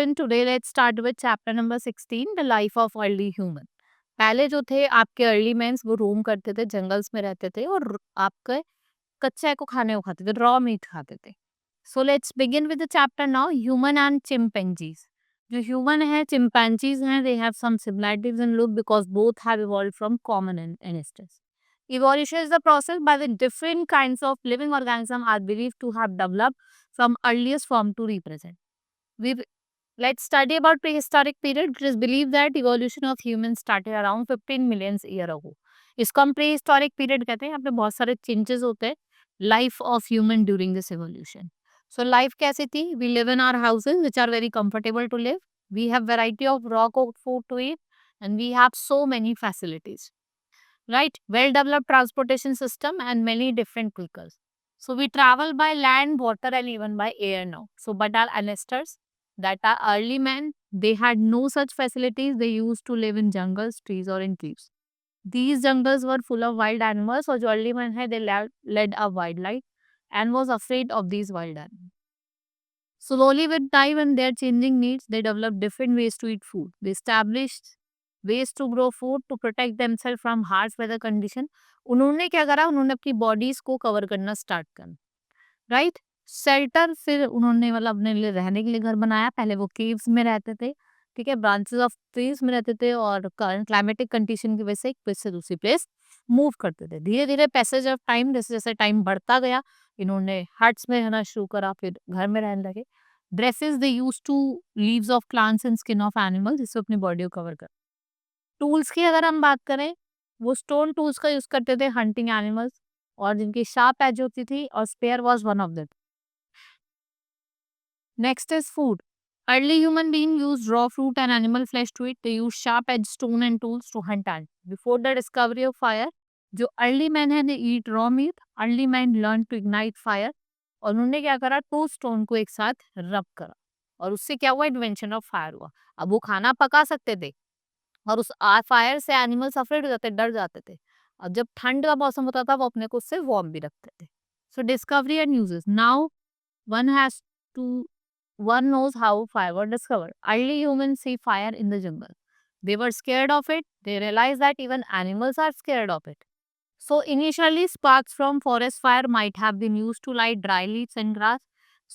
student, today let's start with chapter number 16, the life of early human. पहले जो थे आपके अर्ली मैंस वो रोम करते थे, जंगल्स में रहते थे और आपके कच्चे को खाने को खाते थे, रॉ मीट खाते थे. So let's begin with the chapter now, human and chimpanzees. जो ह्यूमन है, चिंपैंजीज हैं, they have some similarities in look because both have evolved from common ancestors. Evolution is the process by which different kinds of living organisms are believed to have developed from earliest form to represent. We let's study about prehistoric period. It is believed that evolution of humans started around 15 million year ago. इसको हम prehistoric period कहते हैं. यहाँ पे बहुत सारे changes होते हैं life of human during this evolution. So life कैसी थी? We live in our houses which are very comfortable to live. We have variety of raw cooked food to eat and we have so many facilities. Right? Well developed transportation system and many different vehicles. So we travel by land, water and even by air now. So but our ancestors, that are early men, they had no such facilities. They used to live in jungles, trees or in caves. These jungles were full of wild animals. So जो early men had, they led a wild life and was afraid of these wild animals. Slowly with time and their changing needs, they developed different ways to eat food. They established ways to grow food to protect themselves from harsh weather condition. उन्होंने क्या करा? उन्होंने अपनी bodies को cover करना start कर, right. Shelter फिर उन्होंने मतलब अपने लिए रहने के लिए घर बनाया. पहले वो केव्स में रहते थे, ठीक है, ब्रांचेस ऑफ ट्रीज में रहते थे और क्लाइमेटिक कंडीशन की वजह से एक प्लेस से दूसरी प्लेस मूव करते थे. धीरे धीरे पैसेज ऑफ टाइम, जैसे जैसे टाइम बढ़ता गया, इन्होंने हट्स में रहना शुरू करा, फिर घर में रहने लगे. Dresses they use to leaves of plants and skin of animals, जिससे अपनी बॉडी को कवर कर. टूल्स की अगर हम बात करें, वो स्टोन टूल्स का यूज करते थे हंटिंग एनिमल्स और जिनकी शार्प एज होती थी, और spear was one of them. Next is food. Early human beings used raw fruit and animal flesh to eat. They used sharp-edged stone and tools to hunt animals. Before the discovery of fire, जो early men हैं, they eat raw meat. Early men learned to ignite fire. और उन्होंने क्या करा? 2 stone को एक साथ रब करा और उससे क्या हुआ? इन्वेंशन ऑफ फायर हुआ. अब वो खाना पका सकते थे और उस फायर से एनिमल्स अफ्रेड हो जाते, डर जाते थे. अब जब ठंड का मौसम होता था, वो अपने को उससे वार्म भी रखते थे. So discovery and uses. Now one has to one knows how fire was discovered. Early humans see fire in the jungle. They were scared of it. They realized that even animals are scared of it. So initially, sparks from forest fire might have been used to light dry leaves and grass.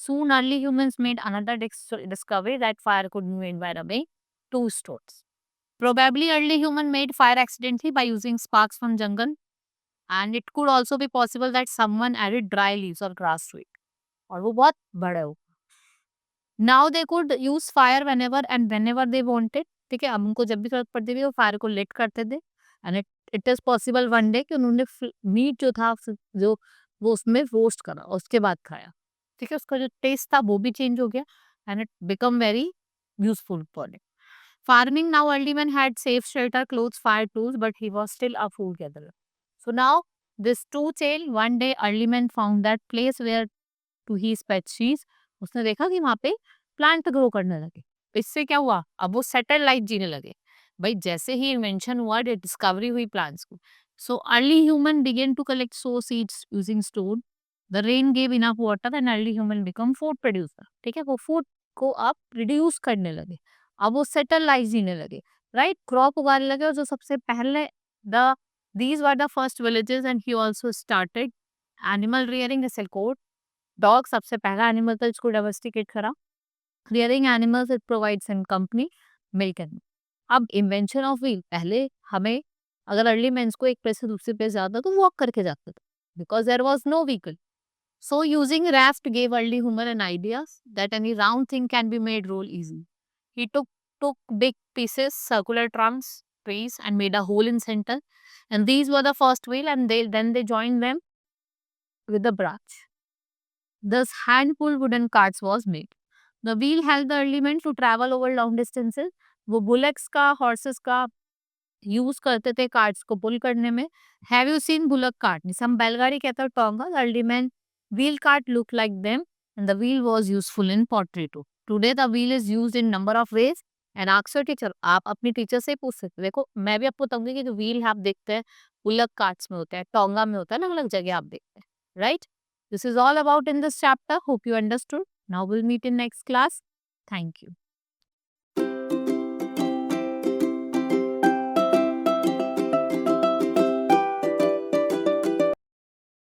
Soon, early humans made another discovery that fire could be made by rubbing 2 stones. Probably early human made fire accidentally by using sparks from jungle, and it could also be possible that someone added dry leaves or grass to it. और वो बहुत बड़े हो. Now they could use fire whenever and whenever they wanted. ठीक है, अब उनको जब भी जरूरत पड़ती थी वो फायर को लेट करते थे. And it is possible one day कि उन्होंने मीट जो था, जो वो उसमें रोस्ट करा और उसके बाद खाया. ठीक है, उसका जो टेस्ट था वो भी चेंज हो गया and it become very useful for it. Farming. Now early man had safe shelter, clothes, fire tools, but he was still a food gatherer. So now this to chain, one day early man found that place where to he species. उसने देखा कि वहां पे plant grow करने लगे. इससे क्या हुआ? अब वो सेटल लाइफ जीने लगे. भाई जैसे ही इन्वेंशन हुआ, डिस्कवरी हुई प्लांट्स को. So early human began to collect so seeds using stone. The rain gave enough water and early human become food producer. ठीक है, वो फूड को आप प्रोड्यूस करने लगे. अब वो सेटल लाइफ जीने लगे, राइट. क्रॉप उगाने लगे. और जो सबसे पहले the these were the first villages and he also started animal rearing. जैसे कोट डॉग सबसे पहला एनिमल था जिसको डोमेस्टिकेट करा. Rearing animals, it provides in company, milk and. अब इन्वेंशन ऑफ व्हील. पहले हमें अगर अर्ली मेंस को एक प्लेस से दूसरी प्लेस जाता तो वॉक करके जाता था because there was no vehicle. So using raft gave early human an idea that any round thing can be made roll easy. He took big pieces, circular trunks, trees, and made a hole in center. And these were the first wheel, and then they joined them with the branch. Thus, hand-pulled wooden carts was made. The wheel helped the early men to travel over long distances. वो bullocks का, horses का use करते थे carts को pull करने में. Have you seen bullock cart? जिसे हम बैलगाड़ी कहते हैं, tonga. Early man wheel cart look like them and the wheel was useful in pottery too. Today the wheel is used in number of ways and ask your teacher. आप अपनी teacher से पूछ सकते. देखो, मैं भी आपको बताऊंगी कि जो व्हील आप देखते हैं बुलक कार्ट्स में होता है, टोंगा में होता है, अलग अलग जगह आप देखते हैं, right. This is all about in this chapter. Hope you understood. Now we'll meet in next class. Thank you.